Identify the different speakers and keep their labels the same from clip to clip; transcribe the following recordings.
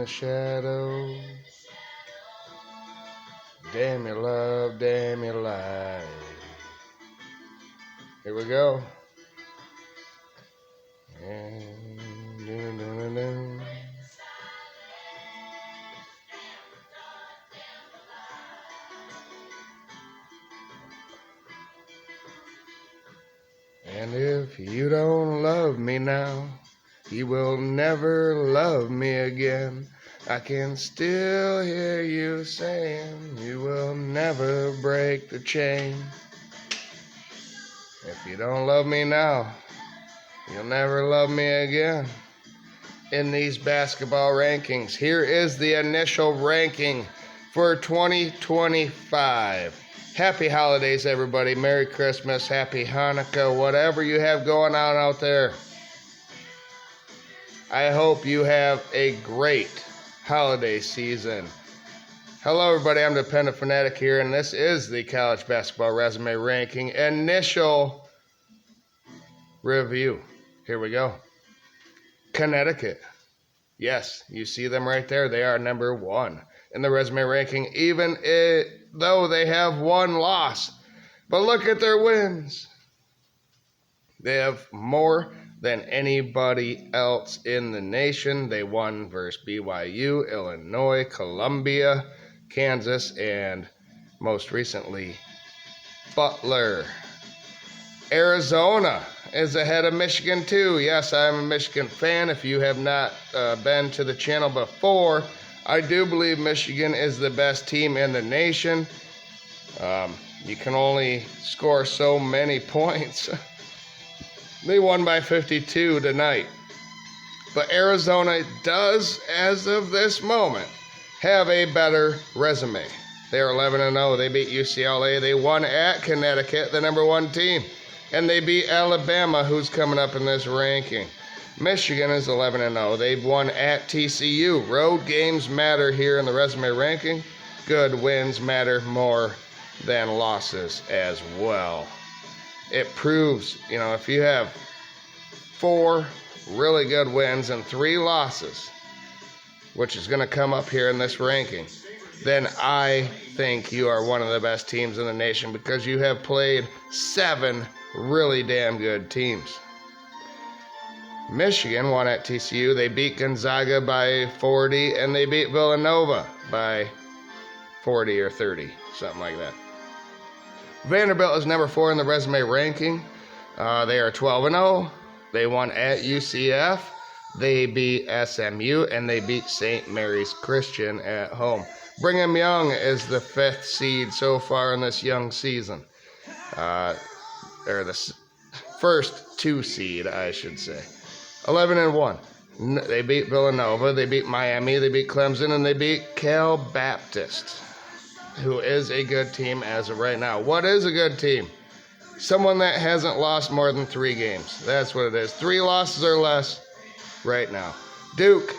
Speaker 1: shadows. Damn your love, damn your life. Here we go. And if you don't love me now, you will never love me again. I can still hear you saying you will never break the chain. If you don't love me now, you'll never love me again. In these basketball rankings, here is the initial ranking for 2025. Happy holidays, everybody. Merry Christmas, Happy Hanukkah, whatever you have going on out there. I hope you have a great holiday season. Hello, everybody. I'm Dependent Fanatic here, and this is the College Basketball Resume Ranking Initial Review. Here we go. Connecticut. Yes, you see them right there. They are number 1 in the resume ranking, even though they have one loss. But look at their wins. They have more than anybody else in the nation. They won versus BYU, Illinois, Columbia, Kansas, and most recently, Butler. Arizona is ahead of Michigan too. Yes, I'm a Michigan fan. If you have not been to the channel before, I do believe Michigan is the best team in the nation. You can only score so many points. They won by 52 tonight. But Arizona does, as of this moment, have a better resume. They are 11-0. They beat UCLA. They won at Connecticut, the number 1 team. And they beat Alabama, who's coming up in this ranking. Michigan is 11-0. They've won at TCU. Road games matter here in the resume ranking. Good wins matter more than losses as well. It proves, if you have 4 really good wins and 3 losses, which is going to come up here in this ranking, then I think you are one of the best teams in the nation because you have played 7 really damn good teams. Michigan won at TCU. They beat Gonzaga by 40, and they beat Villanova by 40 or 30, something like that. Vanderbilt is number 4 in the resume ranking. They are 12-0. They won at UCF. They beat SMU, and they beat St. Mary's Christian at home. Brigham Young is the 5th seed so far in this young season. They're the first 2 seed, I should say. 11-1. They beat Villanova, they beat Miami, they beat Clemson, and they beat Cal Baptist, who is a good team as of right now. What is a good team? Someone that hasn't lost more than 3 games. That's what it is. 3 losses or less right now. Duke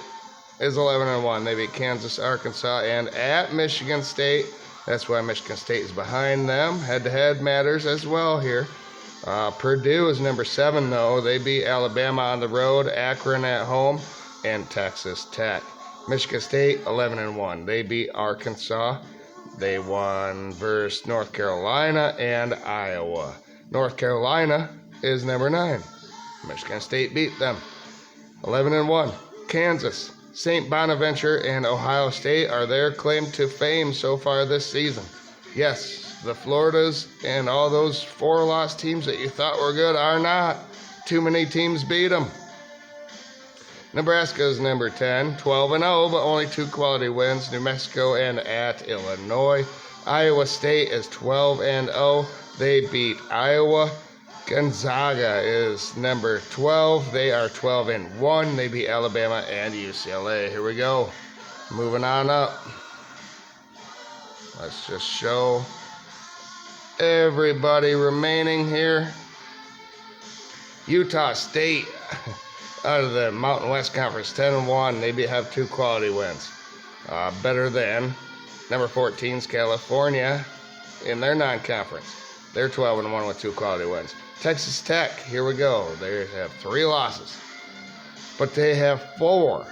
Speaker 1: is 11-1. They beat Kansas, Arkansas, and at Michigan State. That's why Michigan State is behind them. Head-to-head matters as well here. Purdue is number 7, though. They beat Alabama on the road, Akron at home, and Texas Tech. Michigan State, 11-1. They beat Arkansas. They won versus North Carolina and Iowa. North Carolina is number 9. Michigan State beat them. 11-1. Kansas, St. Bonaventure, and Ohio State are their claim to fame so far this season. Yes, the Floridas and all those 4-loss teams that you thought were good are not. Too many teams beat them. Nebraska is number 10, 12-0, but only 2 quality wins, New Mexico and at Illinois. Iowa State is 12-0. They beat Iowa. Gonzaga is number 12. They are 12-1. They beat Alabama and UCLA. Here we go. Moving on up. Let's just show everybody remaining here. Utah State out of the Mountain West Conference, 10-1. They have 2 quality wins. Better than number 14's California in their non-conference. They're 12-1 with 2 quality wins. Texas Tech, here we go. They have 3 losses. But they have 4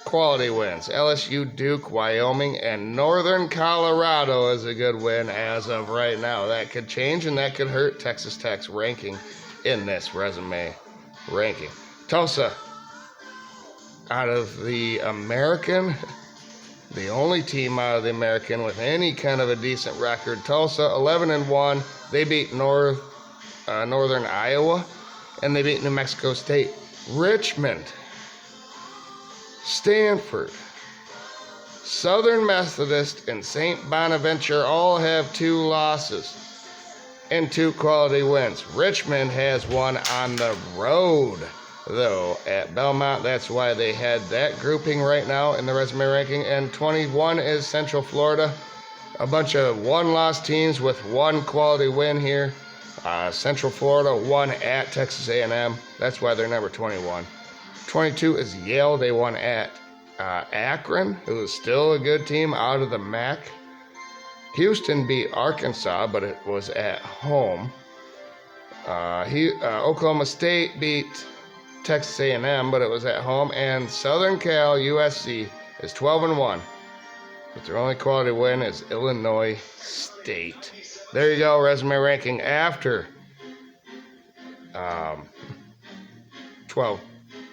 Speaker 1: quality wins. LSU, Duke, Wyoming, and Northern Colorado is a good win as of right now. That could change, and that could hurt Texas Tech's ranking in this resume ranking. Tulsa, out of the American, the only team out of the American with any kind of a decent record. Tulsa, 11-1. They beat Northern Iowa, and they beat New Mexico State. Richmond, Stanford, Southern Methodist, and St. Bonaventure all have 2 losses and 2 quality wins. Richmond has one on the road, though, at Belmont. That's why they had that grouping right now in the resume ranking. And 21 is Central Florida. A bunch of 1-loss teams with 1 quality win here. Central Florida won at Texas A&M. That's why they're number 21. 22 is Yale. They won at Akron, who is still a good team out of the MAC. Houston beat Arkansas, but it was at home. Oklahoma State beat Texas A&M, but it was at home. And Southern Cal, USC, is 12-1. But their only quality win is Illinois State. There you go, resume ranking after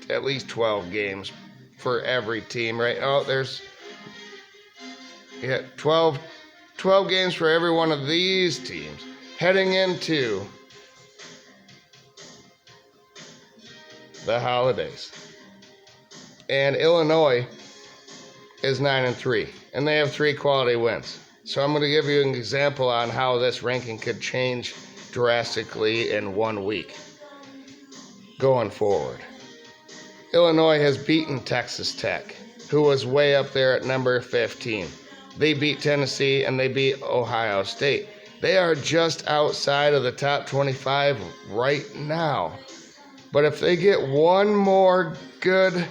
Speaker 1: at least 12 games for every team, right? Oh, there's 12 games for every one of these teams heading into the holidays. And Illinois is 9-3, and they have 3 quality wins. So I'm going to give you an example on how this ranking could change drastically in 1 week going forward. Illinois has beaten Texas Tech, who was way up there at number 15. They beat Tennessee, and they beat Ohio State. They are just outside of the top 25 right now. But if they get one more good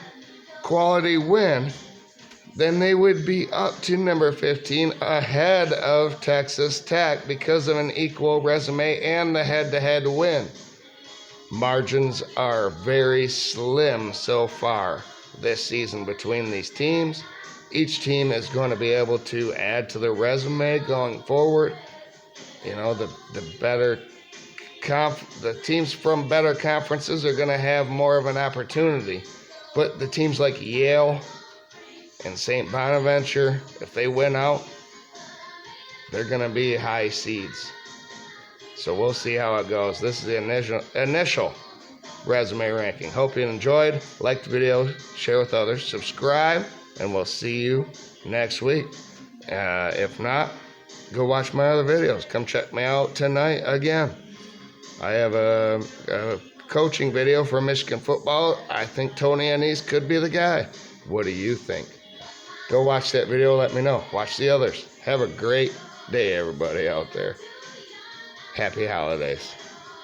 Speaker 1: quality win, then they would be up to number 15 ahead of Texas Tech because of an equal resume and the head-to-head win. Margins are very slim so far this season between these teams. Each team is going to be able to add to their resume going forward. You know, the teams from better conferences are going to have more of an opportunity. But the teams like Yale and St. Bonaventure, if they win out, they're going to be high seeds. So we'll see how it goes. This is the initial resume ranking. Hope you enjoyed. Like the video, share with others, subscribe, and we'll see you next week. If not, go watch my other videos. Come check me out tonight again. I have a coaching video for Michigan football. I think Tony Annese could be the guy. What do you think? Go watch that video, let me know. Watch the others. Have a great day, everybody out there. Happy holidays.